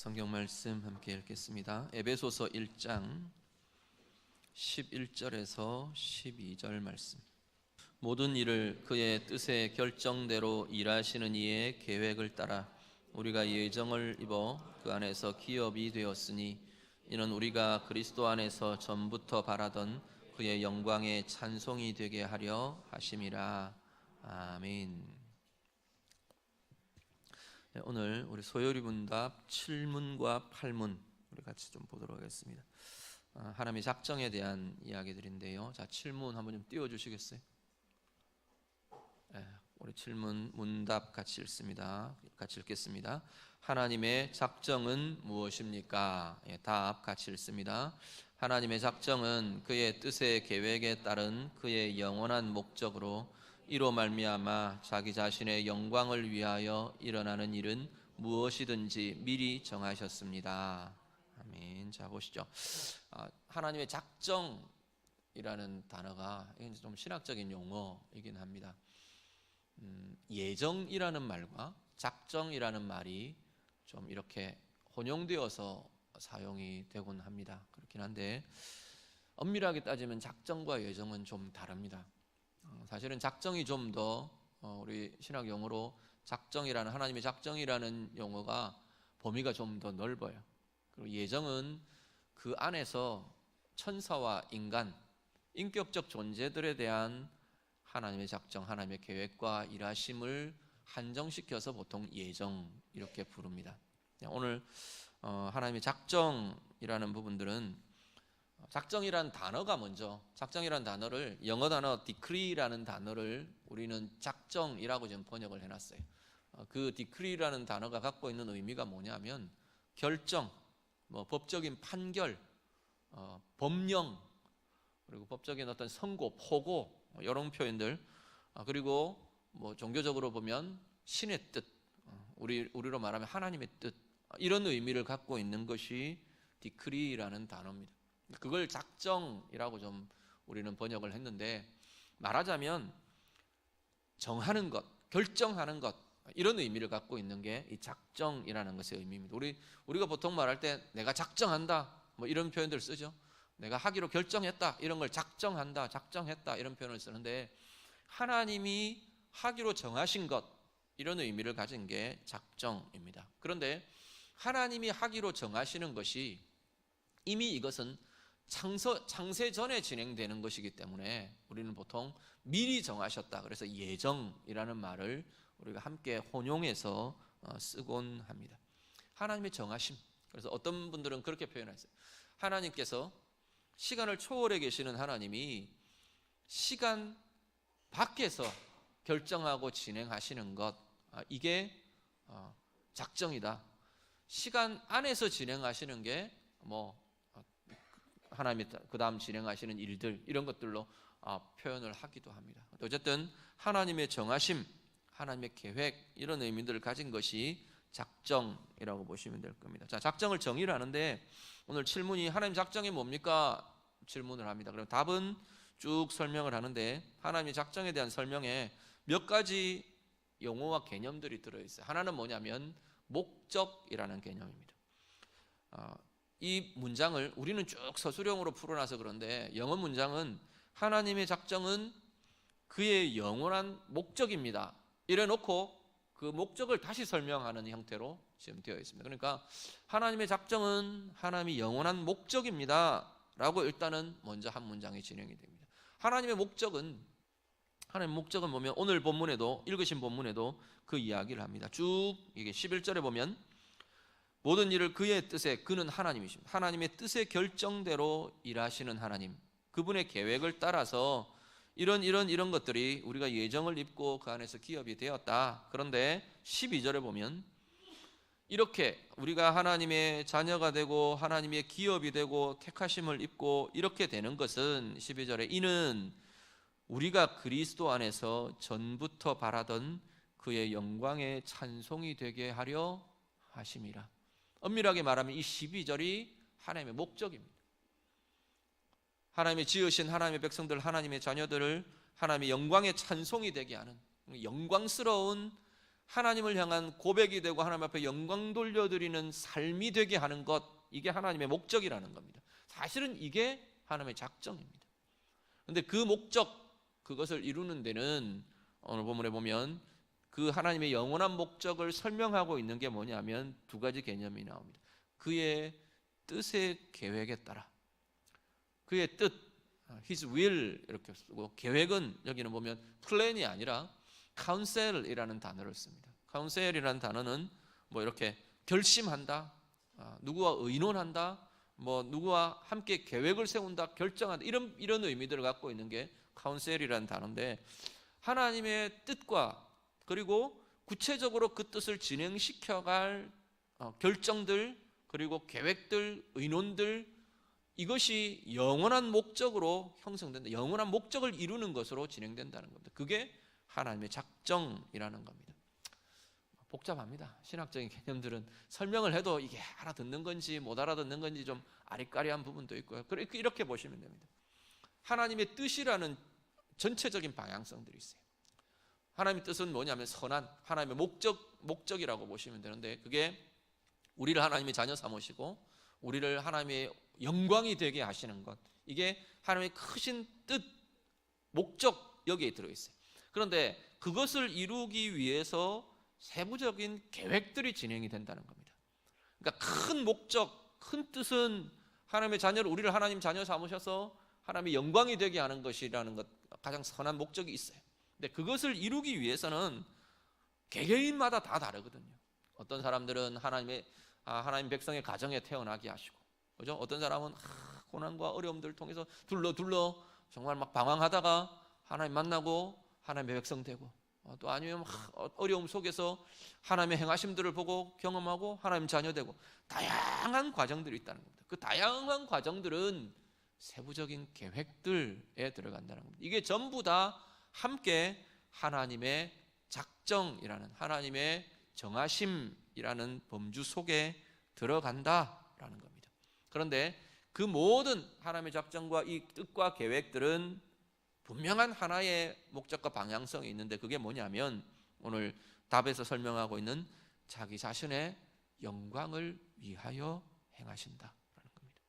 성경 말씀 함께 읽겠습니다. 에베소서 1장 11절에서 12절 말씀. 모든 일을 그의 뜻의 결정대로 일하시는 이의 계획을 따라 우리가 예정을 입어 그 안에서 기업이 되었으니 이는 우리가 그리스도 안에서 전부터 바라던 그의 영광의 찬송이 되게 하려 하심이라. 아멘. 오늘 우리 소요리 문답 7문과 8문 우리 같이 좀 보도록 하겠습니다. 하나님의 작정에 대한 이야기들인데요. 자, 7문 한번 좀 띄워주시겠어요? 우리 7문 문답 같이 읽습니다. 같이 읽겠습니다. 하나님의 작정은 무엇입니까? 답 같이 읽습니다. 하나님의 작정은 그의 뜻의 계획에 따른 그의 영원한 목적으로 이로 말미암아 자기 자신의 영광을 위하여 일어나는 일은 무엇이든지 미리 정하셨습니다. 아멘. 자, 보시죠. 하나님의 작정이라는 단어가 좀 신학적인 용어이긴 합니다. 예정이라는 말과 작정이라는 말이 좀 이렇게 혼용되어서 사용이 되곤 합니다. 그렇긴 한데 엄밀하게 따지면 작정과 예정은 좀 다릅니다. 사실은 작정이 좀 더 우리 신학 용어로 작정이라는 하나님의 작정이라는 용어가 범위가 좀 더 넓어요. 그리고 예정은 그 안에서 천사와 인간, 인격적 존재들에 대한 하나님의 작정, 하나님의 계획과 일하심을 한정시켜서 보통 예정 이렇게 부릅니다. 오늘 하나님의 작정이라는 부분들은 작정이라는 단어가 먼저 작정이라는 단어를 영어 단어 decree라는 단어를 우리는 작정이라고 지금 번역을 해놨어요. 그 decree라는 단어가 갖고 있는 의미가 뭐냐면 결정, 법적인 판결, 법령, 그리고 법적인 어떤 선고, 포고 이런 표현들, 그리고 종교적으로 보면 신의 뜻, 우리로 말하면 하나님의 뜻, 이런 의미를 갖고 있는 것이 decree라는 단어입니다. 그걸 작정이라고 좀 우리는 번역을 했는데, 말하자면 정하는 것, 결정하는 것, 이런 의미를 갖고 있는 게 이 작정이라는 것의 의미입니다. 우리가 보통 말할 때 내가 작정한다 이런 표현들 쓰죠. 내가 하기로 결정했다, 이런 걸 작정한다, 작정했다 이런 표현을 쓰는데, 하나님이 하기로 정하신 것, 이런 의미를 가진 게 작정입니다. 그런데 하나님이 하기로 정하시는 것이 이미 이것은 창세 전에 진행되는 것이기 때문에 우리는 보통 미리 정하셨다, 그래서 예정이라는 말을 우리가 함께 혼용해서 쓰곤 합니다. 하나님의 정하심. 그래서 어떤 분들은 그렇게 표현했어요. 하나님께서 시간을 초월해 계시는 하나님이 시간 밖에서 결정하고 진행하시는 것, 이게 작정이다. 시간 안에서 진행하시는 게 하나님이 그 다음 진행하시는 일들, 이런 것들로 표현을 하기도 합니다. 어쨌든 하나님의 정하심, 하나님의 계획, 이런 의미들을 가진 것이 작정이라고 보시면 될 겁니다. 자, 작정을 정의를 하는데 오늘 7문이 하나님 작정이 뭡니까? 질문을 합니다. 그럼 답은 쭉 설명을 하는데, 하나님의 작정에 대한 설명에 몇 가지 용어와 개념들이 들어있어요. 하나는 뭐냐면 목적이라는 개념입니다. 이 문장을 우리는 쭉 서술형으로 풀어놔서 그런데 영어 문장은 하나님의 작정은 그의 영원한 목적입니다, 이래 놓고 그 목적을 다시 설명하는 형태로 지금 되어 있습니다. 그러니까 하나님의 작정은 하나님의 영원한 목적입니다 라고 일단은 먼저 한 문장이 진행이 됩니다. 하나님의 목적은 보면 오늘 본문에도, 읽으신 본문에도 그 이야기를 합니다. 쭉 이게 11절에 보면 모든 일을 그의 뜻에, 그는 하나님이십니다. 하나님의 뜻의 결정대로 일하시는 하나님, 그분의 계획을 따라서 이런 것들이 우리가 예정을 입고 그 안에서 기업이 되었다. 그런데 12절에 보면 이렇게 우리가 하나님의 자녀가 되고 하나님의 기업이 되고 택하심을 입고 이렇게 되는 것은 12절에 이는 우리가 그리스도 안에서 전부터 바라던 그의 영광의 찬송이 되게 하려 하심이라. 엄밀하게 말하면 이 12절이 하나님의 목적입니다. 하나님의 지으신 하나님의 백성들, 하나님의 자녀들을 하나님의 영광의 찬송이 되게 하는 영광스러운 하나님을 향한 고백이 되고 하나님 앞에 영광 돌려드리는 삶이 되게 하는 것, 이게 하나님의 목적이라는 겁니다. 사실은 이게 하나님의 작정입니다. 그런데 그 목적, 그것을 이루는 데는 오늘 본문에 보면 그 하나님의 영원한 목적을 설명하고 있는 게 뭐냐면 두 가지 개념이 나옵니다. 그의 뜻의 계획에 따라, 그의 뜻, His will 이렇게 쓰고, 계획은 여기는 보면 플랜이 아니라 counsel이라는 단어를 씁니다. counsel이라는 단어는 뭐 이렇게 결심한다, 누구와 의논한다, 뭐 누구와 함께 계획을 세운다, 결정한다, 이런 의미들을 갖고 있는 게 counsel이라는 단어인데, 하나님의 뜻과 그리고 구체적으로 그 뜻을 진행시켜갈 결정들, 그리고 계획들, 의논들, 이것이 영원한 목적으로 형성된다. 영원한 목적을 이루는 것으로 진행된다는 겁니다. 그게 하나님의 작정이라는 겁니다. 복잡합니다. 신학적인 개념들은 설명을 해도 이게 알아듣는 건지 못 알아듣는 건지 좀 아리까리한 부분도 있고요. 이렇게 보시면 됩니다. 하나님의 뜻이라는 전체적인 방향성들이 있어요. 하나님의 뜻은 뭐냐면 선한, 하나님의 목적이라고 보시면 되는데, 그게 우리를 하나님의 자녀 삼으시고 우리를 하나님의 영광이 되게 하시는 것, 이게 하나님의 크신 뜻, 목적, 여기에 들어있어요. 그런데 그것을 이루기 위해서 세부적인 계획들이 진행이 된다는 겁니다. 그러니까 큰 목적, 큰 뜻은 하나님의 자녀를, 우리를 하나님 자녀 삼으셔서 하나님의 영광이 되게 하는 것이라는 것, 가장 선한 목적이 있어요. 근데 그것을 이루기 위해서는 개개인마다 다 다르거든요. 어떤 사람들은 하나님 백성의 가정에 태어나게 하시고, 그죠? 어떤 사람은 고난과 어려움들을 통해서 둘러 정말 막 방황하다가 하나님 만나고 하나님의 백성 되고, 또 아니면 어려움 속에서 하나님의 행하심들을 보고 경험하고 하나님 자녀 되고, 다양한 과정들이 있다는 겁니다. 그 다양한 과정들은 세부적인 계획들에 들어간다는 겁니다. 이게 전부 다 함께 하나님의 작정이라는, 하나님의 정하심이라는 범주 속에 들어간다라는 겁니다. 그런데 그 모든 하나님의 작정과 이 뜻과 계획들은 분명한 하나의 목적과 방향성이 있는데, 그게 뭐냐면 오늘 답에서 설명하고 있는 자기 자신의 영광을 위하여 행하신다라는 겁니다.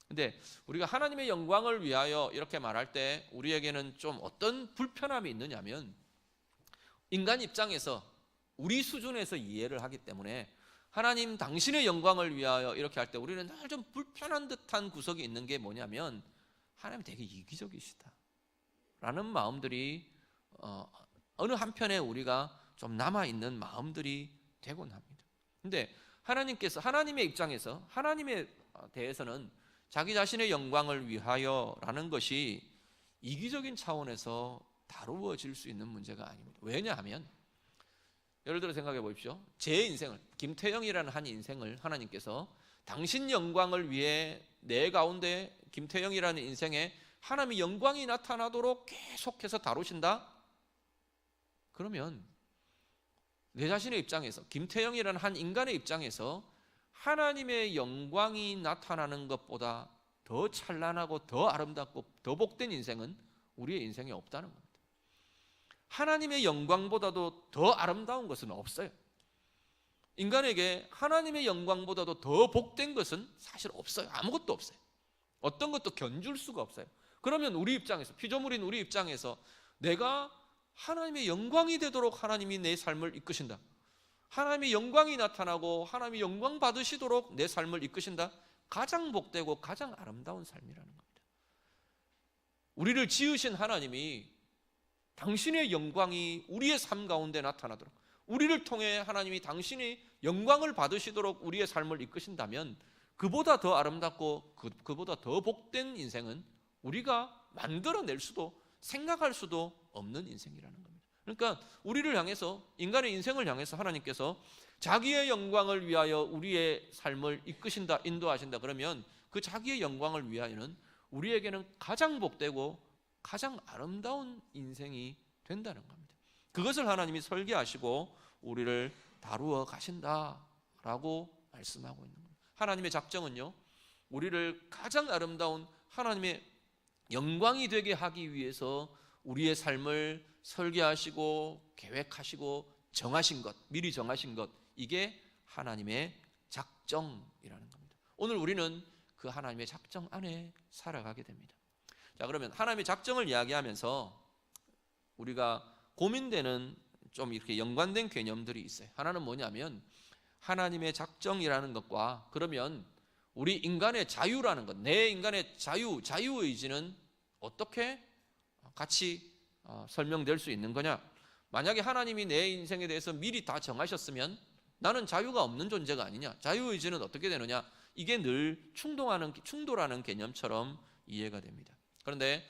근데 우리가 하나님의 영광을 위하여 이렇게 말할 때 우리에게는 좀 어떤 불편함이 있느냐면, 인간 입장에서 우리 수준에서 이해를 하기 때문에 하나님 당신의 영광을 위하여 이렇게 할 때 우리는 늘 좀 불편한 듯한 구석이 있는 게 뭐냐면, 하나님 되게 이기적이시다 라는 마음들이 어느 한편에 우리가 좀 남아있는 마음들이 되곤 합니다. 근데 하나님께서, 하나님의 입장에서, 하나님에 대해서는 자기 자신의 영광을 위하여 라는 것이 이기적인 차원에서 다루어질 수 있는 문제가 아닙니다. 왜냐하면 예를 들어 생각해 보십시오. 제 인생을, 김태영이라는 한 인생을 하나님께서 당신 영광을 위해 내 가운데 김태영이라는 인생에 하나님의 영광이 나타나도록 계속해서 다루신다? 그러면 내 자신의 입장에서, 김태영이라는 한 인간의 입장에서 하나님의 영광이 나타나는 것보다 더 찬란하고 더 아름답고 더 복된 인생은 우리의 인생에 없다는 겁니다. 하나님의 영광보다도 더 아름다운 것은 없어요. 인간에게 하나님의 영광보다도 더 복된 것은 사실 없어요. 아무것도 없어요. 어떤 것도 견줄 수가 없어요. 그러면 우리 입장에서, 피조물인 우리 입장에서 내가 하나님의 영광이 되도록 하나님이 내 삶을 이끄신다, 하나님의 영광이 나타나고 하나님의 영광 받으시도록 내 삶을 이끄신다, 가장 복되고 가장 아름다운 삶이라는 겁니다. 우리를 지으신 하나님이 당신의 영광이 우리의 삶 가운데 나타나도록, 우리를 통해 하나님이 당신의 영광을 받으시도록 우리의 삶을 이끄신다면, 그보다 더 아름답고 그보다 더 복된 인생은 우리가 만들어낼 수도 생각할 수도 없는 인생이라는 겁니다. 그러니까 우리를 향해서, 인간의 인생을 향해서 하나님께서 자기의 영광을 위하여 우리의 삶을 이끄신다, 인도하신다 그러면 그 자기의 영광을 위하여는 우리에게는 가장 복되고 가장 아름다운 인생이 된다는 겁니다. 그것을 하나님이 설계하시고 우리를 다루어 가신다라고 말씀하고 있는 겁니다. 하나님의 작정은요, 우리를 가장 아름다운 하나님의 영광이 되게 하기 위해서 우리의 삶을 설계하시고 계획하시고 정하신 것, 미리 정하신 것, 이게 하나님의 작정이라는 겁니다. 오늘 우리는 그 하나님의 작정 안에 살아가게 됩니다. 자, 그러면 하나님의 작정을 이야기하면서 우리가 고민되는 좀 이렇게 연관된 개념들이 있어요. 하나는 뭐냐면 하나님의 작정이라는 것과 그러면 우리 인간의 자유라는 것, 내 인간의 자유의지는 어떻게 같이 설명될 수 있는 거냐? 만약에 하나님이 내 인생에 대해서 미리 다 정하셨으면 나는 자유가 없는 존재가 아니냐? 자유의지는 어떻게 되느냐? 이게 늘 충돌하는 개념처럼 이해가 됩니다. 그런데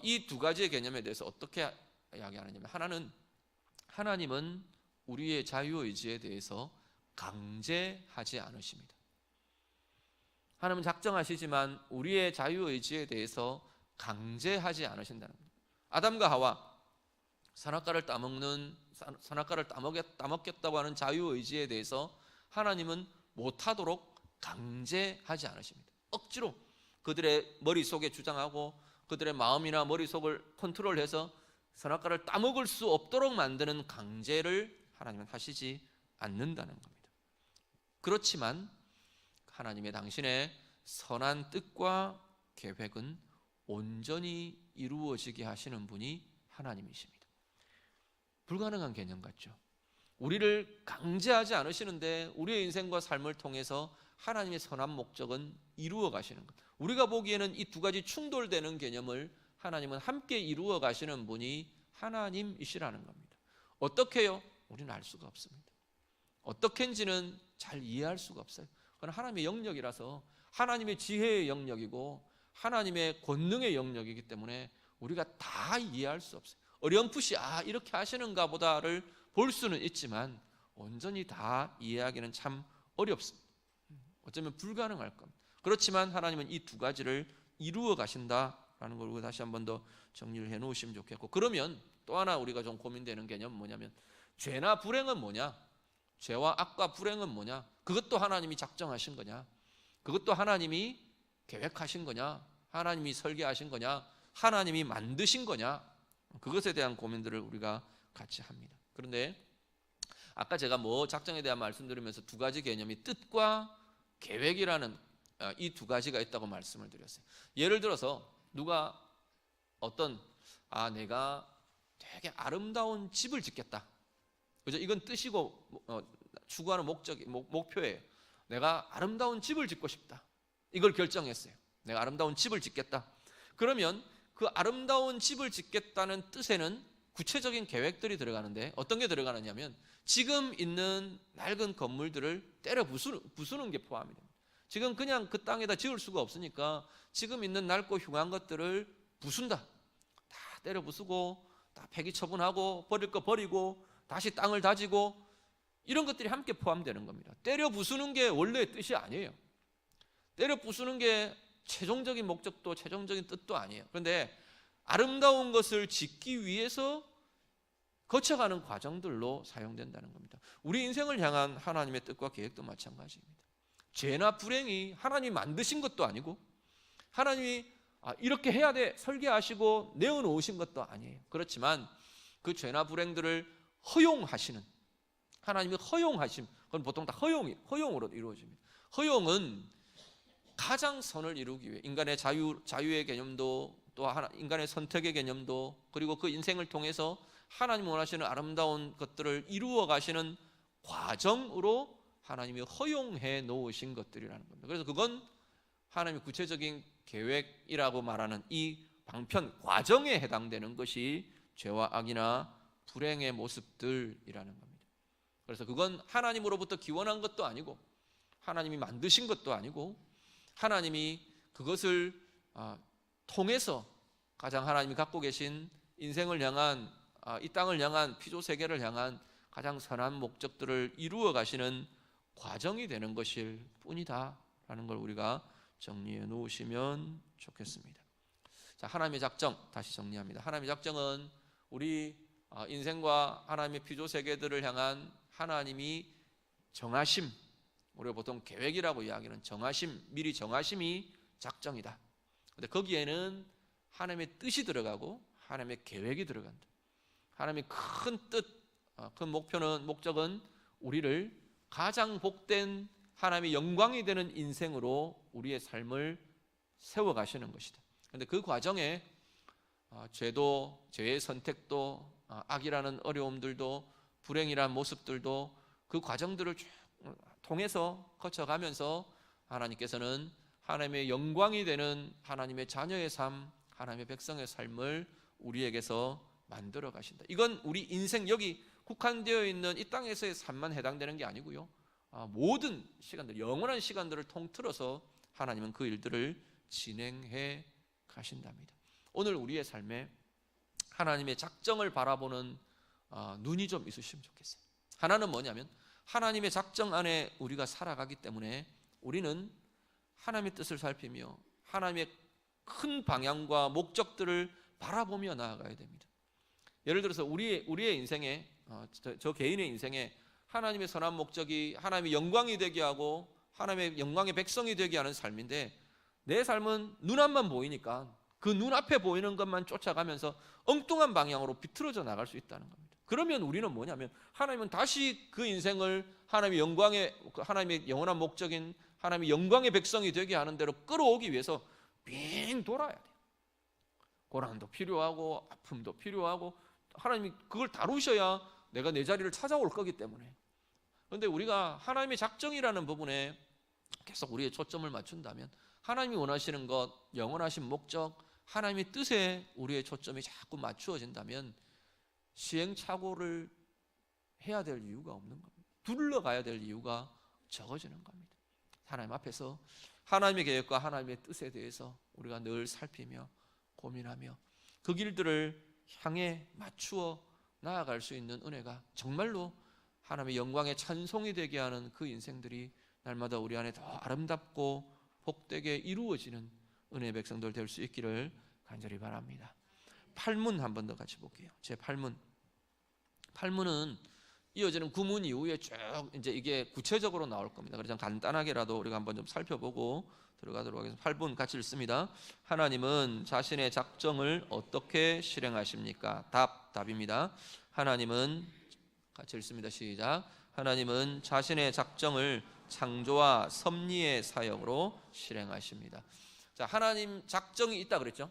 이 두 가지의 개념에 대해서 어떻게 이야기하느냐면 하나님은 우리의 자유의지에 대해서 강제하지 않으십니다. 하나님은 작정하시지만 우리의 자유의지에 대해서 강제하지 않으신다는 겁니다. 아담과 하와 선악과를 따먹겠다고 하는 자유의지에 대해서 하나님은 못하도록 강제하지 않으십니다. 억지로 그들의 머릿속에 주장하고 그들의 마음이나 머릿속을 컨트롤해서 선악과를 따먹을 수 없도록 만드는 강제를 하나님은 하시지 않는다는 겁니다. 그렇지만 하나님의 당신의 선한 뜻과 계획은 온전히 이루어지게 하시는 분이 하나님이십니다. 불가능한 개념 같죠? 우리를 강제하지 않으시는데 우리의 인생과 삶을 통해서 하나님의 선한 목적은 이루어 가시는 것. 우리가 보기에는 이 두 가지 충돌되는 개념을 하나님은 함께 이루어 가시는 분이 하나님이시라는 겁니다. 어떻게요? 우리는 알 수가 없습니다. 어떻게인지는 잘 이해할 수가 없어요. 그건 하나님의 영역이라서 하나님의 지혜의 영역이고 하나님의 권능의 영역이기 때문에 우리가 다 이해할 수 없어요. 어렴풋이 이렇게 하시는가 보다를 볼 수는 있지만 온전히 다 이해하기는 참 어렵습니다. 어쩌면 불가능할 겁니다. 그렇지만 하나님은 이 두 가지를 이루어 가신다라는 걸 우리가 다시 한 번 더 정리를 해 놓으시면 좋겠고, 그러면 또 하나 우리가 좀 고민되는 개념은 뭐냐면 죄나 불행은 뭐냐? 죄와 악과 불행은 뭐냐? 그것도 하나님이 작정하신 거냐? 그것도 하나님이 계획하신 거냐? 하나님이 설계하신 거냐? 하나님이 만드신 거냐? 그것에 대한 고민들을 우리가 같이 합니다. 그런데 아까 제가 작정에 대한 말씀드리면서 두 가지 개념이 뜻과 계획이라는 이 두 가지가 있다고 말씀을 드렸어요. 예를 들어서 누가 내가 되게 아름다운 집을 짓겠다. 그죠? 이건 뜻이고 추구하는 목표예요. 내가 아름다운 집을 짓고 싶다. 이걸 결정했어요. 내가 아름다운 집을 짓겠다. 그러면 그 아름다운 집을 짓겠다는 뜻에는 구체적인 계획들이 들어가는데 어떤 게 들어가느냐면 지금 있는 낡은 건물들을 때려 부수는 게 포함이 됩니다. 지금 그냥 그 땅에다 지을 수가 없으니까 지금 있는 낡고 흉한 것들을 부순다. 다 때려 부수고 다 폐기 처분하고 버릴 거 버리고 다시 땅을 다지고 이런 것들이 함께 포함되는 겁니다. 때려 부수는 게 원래의 뜻이 아니에요. 때려 부수는 게 최종적인 목적도 최종적인 뜻도 아니에요. 그런데 아름다운 것을 짓기 위해서 거쳐가는 과정들로 사용된다는 겁니다. 우리 인생을 향한 하나님의 뜻과 계획도 마찬가지입니다. 죄나 불행이 하나님이 만드신 것도 아니고 하나님이 이렇게 해야 돼 설계하시고 내어놓으신 것도 아니에요. 그렇지만 그 죄나 불행들을 허용하시는 하나님이 허용하심, 그건 보통 다 허용으로 이루어집니다. 허용은 가장 선을 이루기 위해 인간의 자유의 개념도 또 인간의 선택의 개념도 그리고 그 인생을 통해서 하나님 원하시는 아름다운 것들을 이루어 가시는 과정으로 하나님이 허용해 놓으신 것들이라는 겁니다. 그래서 그건 하나님의 구체적인 계획이라고 말하는 이 방편 과정에 해당되는 것이 죄와 악이나 불행의 모습들이라는 겁니다. 그래서 그건 하나님으로부터 기원한 것도 아니고 하나님이 만드신 것도 아니고 하나님이 그것을 통해서 가장 하나님이 갖고 계신 인생을 향한 이 땅을 향한 피조 세계를 향한 가장 선한 목적들을 이루어 가시는 과정이 되는 것일 뿐이다라는 걸 우리가 정리해 놓으시면 좋겠습니다. 자, 하나님의 작정 다시 정리합니다. 하나님의 작정은 우리 인생과 하나님의 피조 세계들을 향한 하나님이 정하심, 우리가 보통 계획이라고 이야기하는 정하심, 미리 정하심이 작정이다. 근데 거기에는 하나님의 뜻이 들어가고 하나님의 계획이 들어간다. 하나님의 큰 뜻, 그 목적은 우리를 가장 복된 하나님의 영광이 되는 인생으로 우리의 삶을 세워가시는 것이다. 그런데 그 과정에 죄도, 죄의 선택도, 악이라는 어려움들도, 불행이라는 모습들도 그 과정들을 쭉 통해서 거쳐가면서 하나님께서는 하나님의 영광이 되는 하나님의 자녀의 삶, 하나님의 백성의 삶을 우리에게서 만들어 가신다. 이건 우리 인생 여기 국한되어 있는 이 땅에서의 삶만 해당되는 게 아니고요, 모든 시간들, 영원한 시간들을 통틀어서 하나님은 그 일들을 진행해 가신답니다. 오늘 우리의 삶에 하나님의 작정을 바라보는 눈이 좀 있으시면 좋겠어요. 하나는 뭐냐면 하나님의 작정 안에 우리가 살아가기 때문에 우리는 하나님의 뜻을 살피며 하나님의 큰 방향과 목적들을 바라보며 나아가야 됩니다. 예를 들어서 우리의 인생에, 저 개인의 인생에 하나님의 선한 목적이 하나님의 영광이 되게 하고 하나님의 영광의 백성이 되게 하는 삶인데, 내 삶은 눈앞만 보이니까 그 눈앞에 보이는 것만 쫓아가면서 엉뚱한 방향으로 비틀어져 나갈 수 있다는 겁니다. 그러면 우리는 뭐냐면 하나님은 다시 그 인생을 하나님의 영원한 목적인 하나님의 영광의 백성이 되게 하는 대로 끌어오기 위해서 빙 돌아야 돼요. 고난도 필요하고 아픔도 필요하고 하나님이 그걸 다루셔야 내가 내 자리를 찾아올 거기 때문에. 그런데 우리가 하나님의 작정이라는 부분에 계속 우리의 초점을 맞춘다면, 하나님이 원하시는 것, 영원하신 목적, 하나님의 뜻에 우리의 초점이 자꾸 맞추어진다면 시행착오를 해야 될 이유가 없는 겁니다. 둘러가야 될 이유가 적어지는 겁니다. 하나님 앞에서 하나님의 계획과 하나님의 뜻에 대해서 우리가 늘 살피며 고민하며 그 길들을 향해 맞추어 나아갈 수 있는 은혜가 정말로 하나님의 영광의 찬송이 되게 하는 그 인생들이 날마다 우리 안에 더 아름답고 복되게 이루어지는 은혜의 백성들 될 수 있기를 간절히 바랍니다. 팔문 한 번 더 같이 볼게요. 제 팔문은 이어지는 구문 이후에 쭉 이제 이게 구체적으로 나올 겁니다. 그래서 간단하게라도 우리가 한번 좀 살펴보고 들어가도록 하겠습니다. 8분 같이 읽습니다. 하나님은 자신의 작정을 어떻게 실행하십니까? 답입니다. 하나님은, 같이 읽습니다. 시작. 하나님은 자신의 작정을 창조와 섭리의 사역으로 실행하십니다. 자, 하나님 작정이 있다 그랬죠.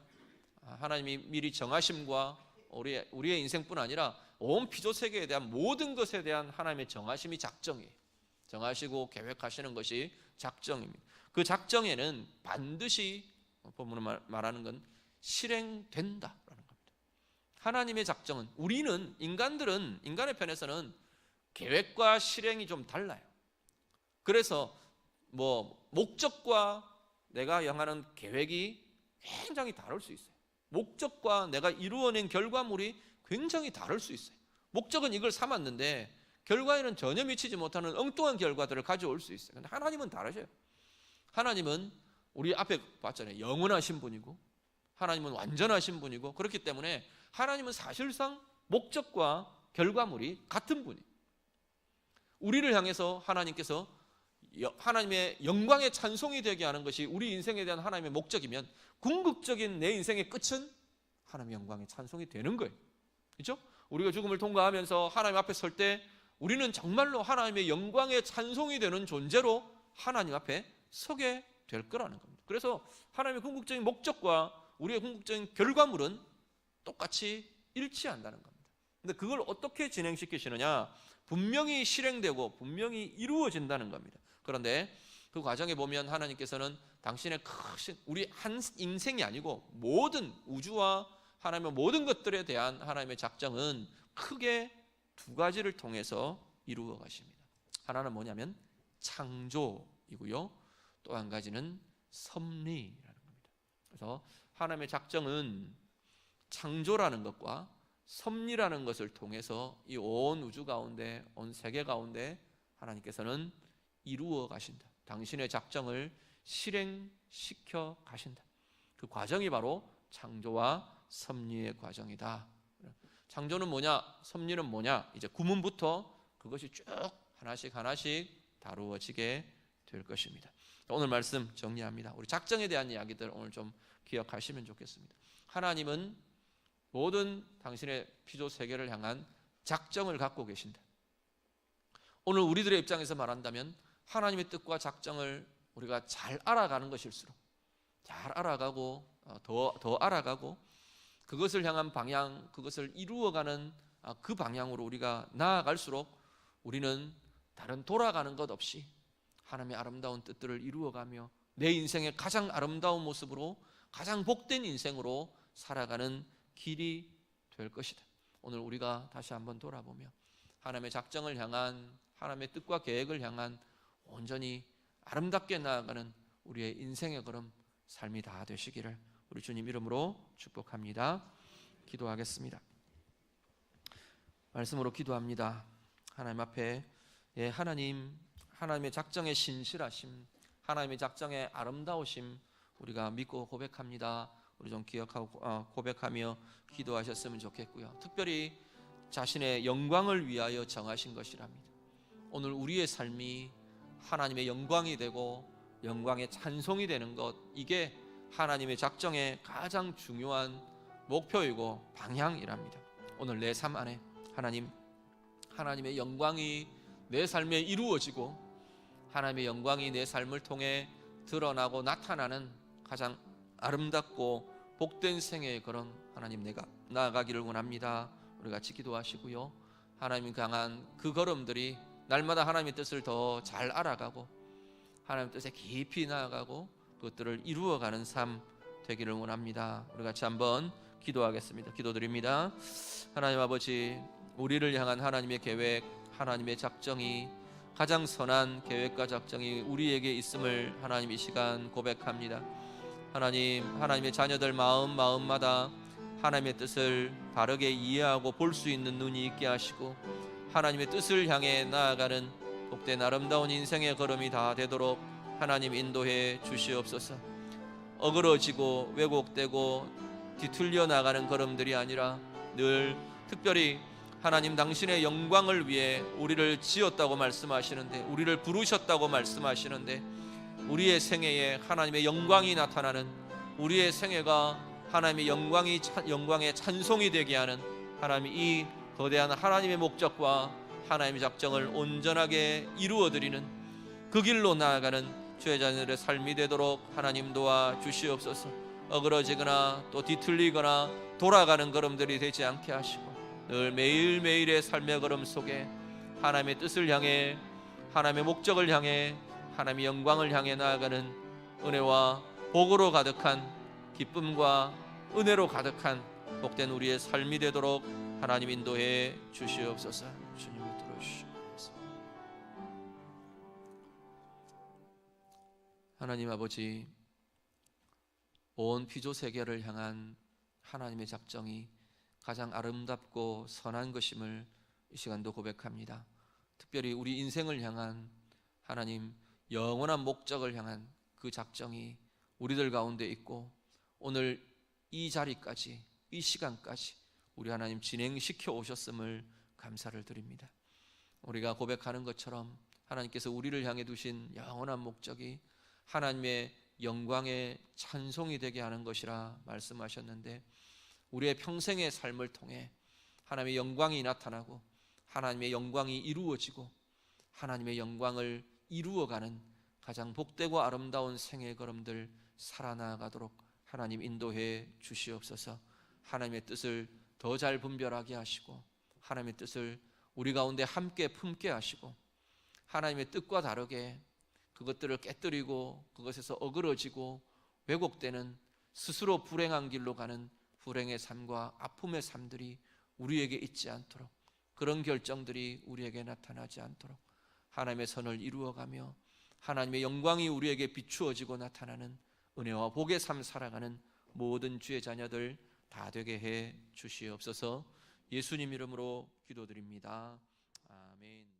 하나님이 미리 정하심과 우리의 인생뿐 아니라 온 피조 세계에 대한 모든 것에 대한 하나님의 정하심이 작정이에요. 정하시고 계획하시는 것이 작정입니다. 그 작정에는 반드시 본문을 말하는 건 실행된다라는 겁니다. 하나님의 작정은, 우리는 인간의 편에서는 계획과 실행이 좀 달라요. 그래서 목적과 내가 향하는 계획이 굉장히 다를 수 있어요. 목적과 내가 이루어낸 결과물이 굉장히 다를 수 있어요. 목적은 이걸 삼았는데 결과에는 전혀 미치지 못하는 엉뚱한 결과들을 가져올 수 있어요. 그런데 하나님은 다르셔요. 하나님은 우리 앞에 봤잖아요. 영원하신 분이고 하나님은 완전하신 분이고, 그렇기 때문에 하나님은 사실상 목적과 결과물이 같은 분이에요. 우리를 향해서 하나님께서 하나님의 영광의 찬송이 되게 하는 것이 우리 인생에 대한 하나님의 목적이면, 궁극적인 내 인생의 끝은 하나님의 영광의 찬송이 되는 거예요. 그렇죠? 우리가 죽음을 통과하면서 하나님 앞에 설 때 우리는 정말로 하나님의 영광의 찬송이 되는 존재로 하나님 앞에 서게 될 거라는 겁니다. 그래서 하나님의 궁극적인 목적과 우리의 궁극적인 결과물은 똑같이 일치한다는 겁니다. 근데 그걸 어떻게 진행시키시느냐? 분명히 실행되고 분명히 이루어진다는 겁니다. 그런데 그 과정에 보면 하나님께서는 당신의 크신, 우리 한 인생이 아니고 모든 우주와 하나님의 모든 것들에 대한 하나님의 작정은 크게 두 가지를 통해서 이루어 가십니다. 하나는 뭐냐면 창조이고요, 또 한 가지는 섭리라는 겁니다. 그래서 하나님의 작정은 창조라는 것과 섭리라는 것을 통해서 이 온 우주 가운데, 온 세계 가운데 하나님께서는 이루어 가신다. 당신의 작정을 실행시켜 가신다. 그 과정이 바로 창조와 섭리의 과정이다. 창조는 뭐냐, 섭리는 뭐냐, 이제 구문부터 그것이 쭉 하나씩 다루어지게 될 것입니다. 오늘 말씀 정리합니다. 우리 작정에 대한 이야기들 오늘 좀 기억하시면 좋겠습니다. 하나님은 모든 당신의 피조 세계를 향한 작정을 갖고 계신다. 오늘 우리들의 입장에서 말한다면 하나님의 뜻과 작정을 우리가 잘 알아가는 것일수록 잘 알아가고 더 알아가고 그것을 향한 방향, 그것을 이루어가는 그 방향으로 우리가 나아갈수록 우리는 다른 돌아가는 것 없이 하나님의 아름다운 뜻들을 이루어가며 내 인생의 가장 아름다운 모습으로 가장 복된 인생으로 살아가는 길이 될 것이다. 오늘 우리가 다시 한번 돌아보며 하나님의 작정을 향한, 하나님의 뜻과 계획을 향한 온전히 아름답게 나아가는 우리의 인생의 걸음, 삶이 다 되시기를 우리 주님 이름으로 축복합니다. 기도하겠습니다. 말씀으로 기도합니다. 하나님 앞에 하나님의 작정의 신실하심, 하나님의 작정의 아름다우심 우리가 믿고 고백합니다. 우리 좀 기억하고 고백하며 기도하셨으면 좋겠고요. 특별히 자신의 영광을 위하여 정하신 것이랍니다. 오늘 우리의 삶이 하나님의 영광이 되고 영광의 찬송이 되는 것, 이게 하나님의 작정의 가장 중요한 목표이고 방향이랍니다. 오늘 내 삶 안에 하나님의 영광이 내 삶에 이루어지고 하나님의 영광이 내 삶을 통해 드러나고 나타나는 가장 아름답고 복된 생애의 걸음 하나님 내가 나아가기를 원합니다. 우리 같이 기도하시고요. 하나님 강한 그 걸음들이 날마다 하나님의 뜻을 더 잘 알아가고 하나님의 뜻에 깊이 나아가고 그것들을 이루어가는 삶 되기를 원합니다. 우리 같이 한번 기도하겠습니다. 기도드립니다. 하나님 아버지, 우리를 향한 하나님의 계획, 하나님의 작정이 가장 선한 계획과 작정이 우리에게 있음을 하나님 이 시간 고백합니다. 하나님의 자녀들 마음마다 하나님의 뜻을 바르게 이해하고 볼 수 있는 눈이 있게 하시고 하나님의 뜻을 향해 나아가는 복된 아름다운 인생의 걸음이 다 되도록 하나님 인도해 주시옵소서. 어그러지고 왜곡되고 뒤틀려 나가는 걸음들이 아니라 늘 특별히 하나님 당신의 영광을 위해 우리를 지었다고 말씀하시는데, 우리를 부르셨다고 말씀하시는데, 우리의 생애에 하나님의 영광이 나타나는, 우리의 생애가 하나님의 영광의 찬송이 되게 하는 하나님, 이 거대한 하나님의 목적과 하나님의 작정을 온전하게 이루어드리는 그 길로 나아가는 주의 자녀들의 삶이 되도록 하나님 도와 주시옵소서. 어그러지거나 또 뒤틀리거나 돌아가는 걸음들이 되지 않게 하시고 늘 매일매일의 삶의 걸음 속에 하나님의 뜻을 향해, 하나님의 목적을 향해, 하나님의 영광을 향해 나아가는 은혜와 복으로 가득한, 기쁨과 은혜로 가득한 복된 우리의 삶이 되도록 하나님 인도해 주시옵소서. 주님을 들어주시옵소서. 하나님 아버지, 온 피조 세계를 향한 하나님의 작정이 가장 아름답고 선한 것임을 이 시간도 고백합니다. 특별히 우리 인생을 향한 하나님 영원한 목적을 향한 그 작정이 우리들 가운데 있고 오늘 이 자리까지, 이 시간까지 우리 하나님 진행시켜 오셨음을 감사를 드립니다. 우리가 고백하는 것처럼 하나님께서 우리를 향해 두신 영원한 목적이 하나님의 영광의 찬송이 되게 하는 것이라 말씀하셨는데, 우리의 평생의 삶을 통해 하나님의 영광이 나타나고 하나님의 영광이 이루어지고 하나님의 영광을 이루어가는 가장 복되고 아름다운 생의 걸음들 살아나가도록 하나님 인도해 주시옵소서. 하나님의 뜻을 더 잘 분별하게 하시고 하나님의 뜻을 우리 가운데 함께 품게 하시고 하나님의 뜻과 다르게 그것들을 깨뜨리고 그것에서 어그러지고 왜곡되는 스스로 불행한 길로 가는 불행의 삶과 아픔의 삶들이 우리에게 있지 않도록, 그런 결정들이 우리에게 나타나지 않도록 하나님의 선을 이루어가며 하나님의 영광이 우리에게 비추어지고 나타나는 은혜와 복의 삶 살아가는 모든 주의 자녀들 다 되게 해 주시옵소서. 예수님 이름으로 기도드립니다. 아멘.